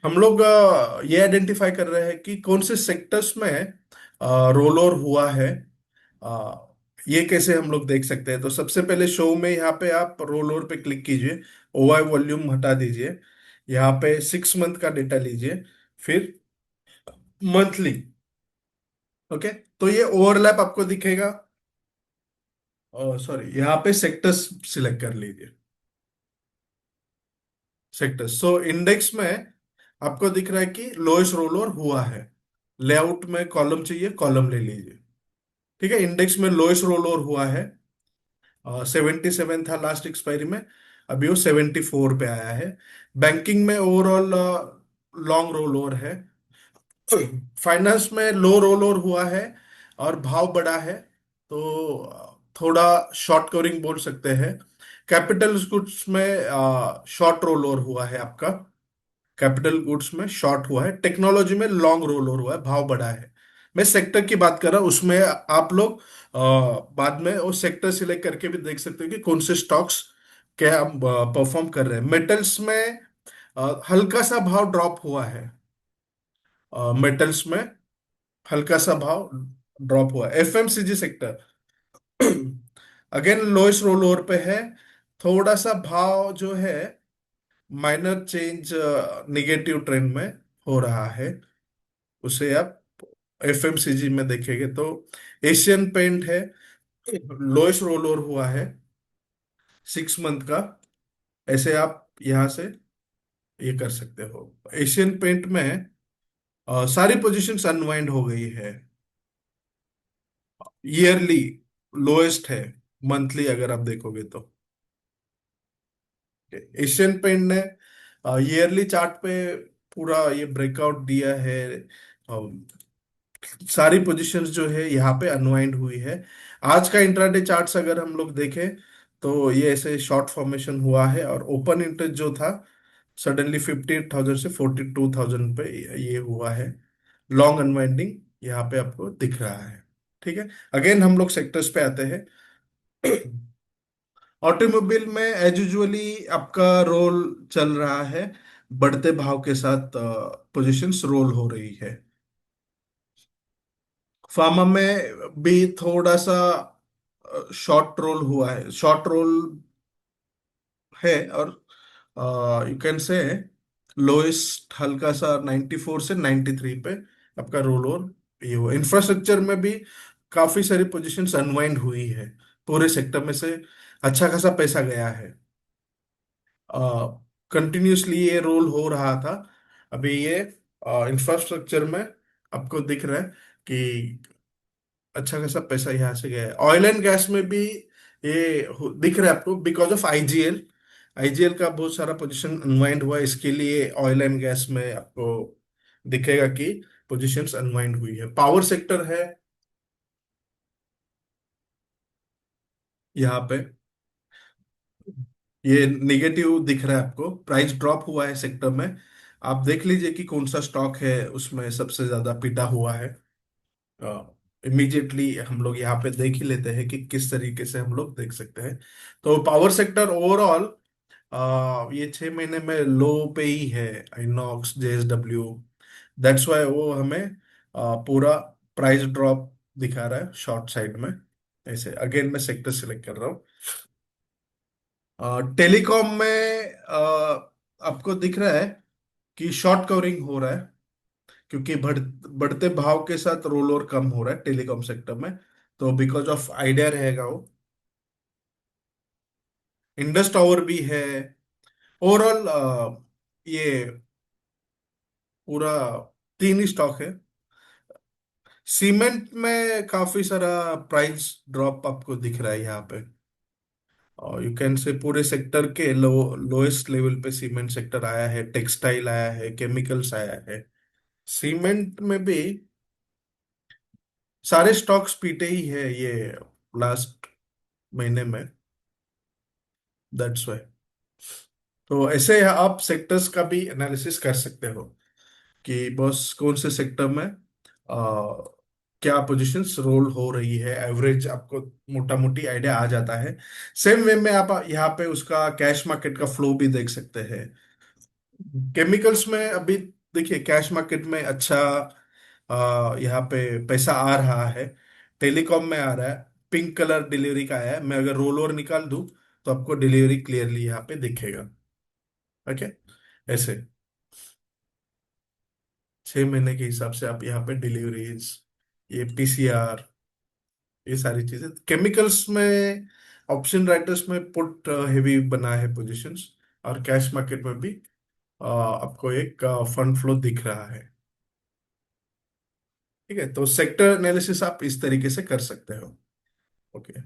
हम लोग ये आइडेंटिफाई कर रहे हैं कि कौन से सेक्टर्स में रोल ओवर हुआ है। अ, ये कैसे हम लोग देख सकते हैं? तो सबसे पहले शो में यहाँ पे आप रोल ओवर पे क्लिक कीजिए। ओवाई वॉल्यूम हटा दीजिए। यहाँ पे 6 मंथ का डेटा लीजिए। फिर मंथली। ओके। तो ये ओवरलैप आपको दिखेगा। सॉरी, यहाँ पे सेक्टर्स सिलेक्ट कर लीजिए। सेक्टर्स, सो इंडेक्स में आपको दिख रहा है कि लोएस्ट रोल ओवर हुआ है। लेआउट में कॉलम चाहिए, कॉलम ले लीजिए। ठीक है, इंडेक्स में लोएस्ट रोल ओवर हुआ है। 77 था लास्ट एक्सपायरी में। अभी वो 74 पे आया है। बैंकिंग में ओवरऑल लॉन्ग रोल ओवर है। फाइनेंस में लो रोल ओवर हुआ है और भाव बढ़ा है, तो थोड़ा शॉर्ट कवरिंग बोल सकते हैं। कैपिटल गुड्स में शॉर्ट रोल ओवर हुआ है आपका। कैपिटल गुड्स में शॉर्ट हुआ है। टेक्नोलॉजी में लॉन्ग रोल ओवर हुआ है, भाव बढ़ा है। मैं सेक्टर की बात कर रहा हूं, उसमें आप लोग बाद में वो सेक्टर सिलेक्ट करके भी देख सकते हो कि कौन से स्टॉक्स क्या परफॉर्म कर रहे हैं। मेटल्स में हल्का सा भाव ड्रॉप हुआ है। मेटल्स में हल्का सा भाव ड्रॉप हुआ है। FMCG sector again lowest roll over पे है। थोड़ा सा भाव जो है माइनर चेंज निगेटिव ट्रेंड में हो रहा है। उसे आप एफएमसीजी में देखेंगे तो एशियन पेंट है, लोएस्ट रोल ओवर हुआ है 6 मंथ का। ऐसे आप यहां से ये कर सकते हो। एशियन पेंट में सारी पोजीशंस अनवाइंड हो गई है। ईयरली लोएस्ट है। मंथली अगर आप देखोगे तो एशियन पेंट ने ईयरली चार्ट पे पूरा ये ब्रेकआउट दिया है। सारी पोजीशंस जो है यहाँ पे अनवाइंड हुई है। आज का इंट्राडे चार्ट्स अगर हम लोग देखें तो ये ऐसे शॉर्ट फॉर्मेशन हुआ है और ओपन इंटरेस्ट जो था सडनली 58,000 से 42,000 पे ये हुआ है। लॉन्ग अनवाइंडिंग यहाँ पे आपको दिख रहा है। ठीक है। अगेन हम लोग सेक्टर्स पे आते हैं। ऑटोमोबाइल में एज यूजुअली आपका रोल चल रहा है। बढ़ते भाव के साथ पोजीशंस रोल हो रही है। फार्मा में भी थोड़ा सा शॉर्ट रोल हुआ है। शॉर्ट रोल है और यू कैन से लोएस्ट हल्का सा 94 से 93 पे आपका रोल ओवर ये हुआ। इंफ्रास्ट्रक्चर में भी काफी सारी पोजीशंस अनवाइंड हुई है। पूरे सेक्टर में से अच्छा खासा पैसा गया है। कंटिन्यूसली ये रोल हो रहा था। अभी ये इंफ्रास्ट्रक्चर में आपको दिख रहा है कि अच्छा खासा पैसा यहाँ से गया है। ऑयल एंड गैस में भी ये दिख रहा है आपको बिकॉज ऑफ आईजीएल। आईजीएल का बहुत सारा पोजीशन अनवाइंड हुआ है, इसके लिए ऑयल एंड गैस में आपको दिखेगा कि पोजीशंस अनवाइंड हुई है। पावर सेक्टर है यहाँ पे। ये निगेटिव दिख रहा है आपको, प्राइस ड्रॉप हुआ है सेक्टर में। आप देख लीजिए कि कौन सा स्टॉक है उसमें सबसे ज्यादा पिटा हुआ है। इमीडिएटली हम लोग यहाँ पे देख ही लेते हैं कि किस तरीके से हम लोग देख सकते हैं। तो पावर सेक्टर ओवरऑल ये 6 महीने में लो पे ही है। इनॉक्स, जेएसडब्ल्यू, दैट्स वाई वो हमें पूरा प्राइस ड्रॉप दिखा रहा है शॉर्ट साइड में। ऐसे अगेन मैं सेक्टर सिलेक्ट कर रहा हूँ। टेलीकॉम में आपको दिख रहा है कि शॉर्ट कवरिंग हो रहा है, क्योंकि बढ़ते भाव के साथ रोल ओवर कम हो रहा है टेलीकॉम सेक्टर में। तो बिकॉज ऑफ आइडिया रहेगा वो। इंडस टावर भी है। ओवरऑल ये पूरा 3 ही स्टॉक है। सीमेंट में काफी सारा प्राइस ड्रॉप आपको दिख रहा है यहाँ पे। और यू कैन से पूरे सेक्टर के लोएस्ट लेवल पे सीमेंट सेक्टर आया है, टेक्सटाइल आया है, केमिकल्स आया है। सीमेंट में भी सारे स्टॉक्स पीटे ही है ये लास्ट महीने में। That's why. तो ऐसे आप सेक्टर्स का भी एनालिसिस कर सकते हो कि बस कौन से सेक्टर में क्या पोजीशंस रोल हो रही है। एवरेज आपको मोटा मोटी आइडिया आ जाता है। सेम वे में आप यहाँ पे उसका कैश मार्केट का फ्लो भी देख सकते हैं। केमिकल्स में अभी देखिए कैश मार्केट में अच्छा यहाँ पे पैसा आ रहा है। टेलीकॉम में आ रहा है, पिंक कलर डिलीवरी का है। मैं अगर रोल ओवर निकाल दूं तो आपको डिलीवरी क्लियरली यहाँ पे दिखेगा। ओके, ऐसे 6 महीने के हिसाब से आप यहाँ पे डिलीवरीज, ये पीसीआर, ये सारी चीजें केमिकल्स में, ऑप्शन राइटर्स में पुट हेवी बना है पोजीशंस, और कैश मार्केट में भी आपको एक फंड फ्लो दिख रहा है। ठीक है, तो सेक्टर एनालिसिस आप इस तरीके से कर सकते हो। ओके।